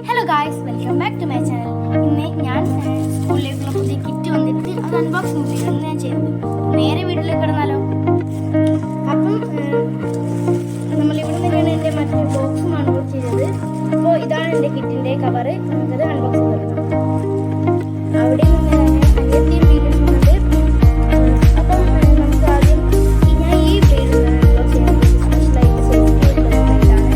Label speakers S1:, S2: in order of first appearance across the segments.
S1: Hello guys, welcome back to my channel. ഇന്ന് ഞാൻ സ്കൂളിലേക്കുള്ള പുതിയ കിറ്റ് വന്നിട്ട് അത് അൺബോക്സിംഗ് ചെയ്യാണ് ഞാൻ ചെയ്യുന്നത്. നേരെ വീട്ടിലേക്ക് കിടന്നാലോ. അപ്പം നമ്മളിവിടെ നിന്നാണ് എൻ്റെ മറ്റേ ബോക്സും അൺബോക്സ് ചെയ്തത്. അപ്പോൾ ഇതാണ് എൻ്റെ കിറ്റിൻ്റെ കവറ്. നമുക്കത് അൺബോക്സ് ചെയ്ത് തുടങ്ങാം. അവിടെ നിന്ന് അനിയത്തിയും വീട്ടിലുണ്ട്. അപ്പം നമുക്ക് ആദ്യം ഞാൻ ഈ പേര് അൺബോക്സ് ചെയ്യുന്നത് സ്പെഷ്യലായിട്ട് സേഫ്റ്റി ഉള്ളതാണ്.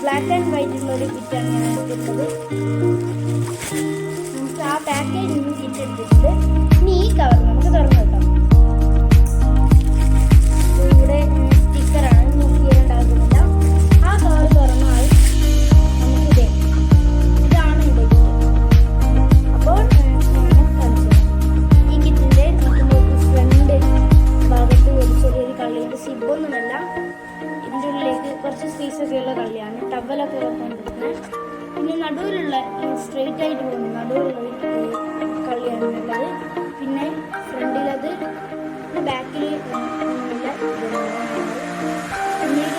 S1: ബ്ലാക്ക് ആൻഡ് വൈറ്റുള്ള ഒരു കിറ്റാണ് ഞാൻ എടുത്തിട്ടുള്ളത്. നമുക്ക് ആ പാക്കേജിൽ നിന്ന് കിറ്റ് എടുത്തിട്ടുണ്ട്. ഇനി ഈ കവർ നമുക്ക് തുറന്നു വെക്കാം. ഇവിടെ സ്റ്റിക്കറാണ്, നോക്കിയിട്ടുണ്ടാകുന്നില്ല. ആ കവർ തുറന്നാൽ നമുക്കിതേ ഇതാണ് ഇവിടെ കിറ്റ്. അപ്പോൾ ഈ കിറ്റിൻ്റെ ഫ്രണ്ട് ഭാഗത്ത് ഒരു ചെറിയൊരു കള്ളിയുണ്ട്. സിബൊന്നുമല്ല, ഇതിൻ്റെ ഉള്ളിലേക്ക് കുറച്ച് സ്പേസൊക്കെ ഉള്ള കള്ളിയാണ്. ടവലൊക്കെ വെക്കാണ്ടിരിക്കുന്നത്. പിന്നെ നടുവിലുള്ള സ്ട്രെയിറ്റ് ആയിട്ട് പോകുന്ന നടുവിലുള്ള കള്ളിയാണ് ഉള്ളത്. പിന്നെ ഫ്രണ്ടിലത്, ബാക്കിൽ ഒന്നുമില്ല. പിന്നീട്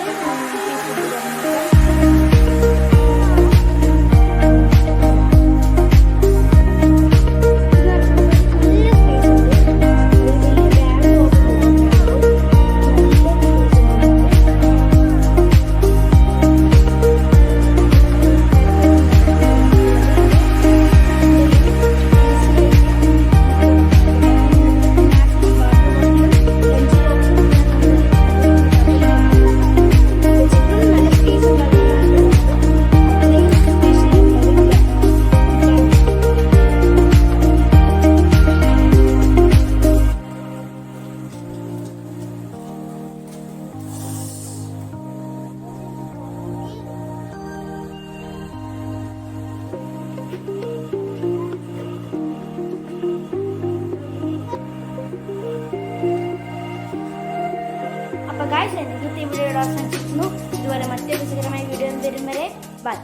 S1: അപ്പോൾ ഗൈസ്, എനിക്ക് ഈ വീഡിയോയുടെ അവസാനിച്ചിരിക്കുന്നു. ഇതുപോലെ മറ്റൊരു രസകരമായ വീഡിയോ തരും വരെ ബൈ.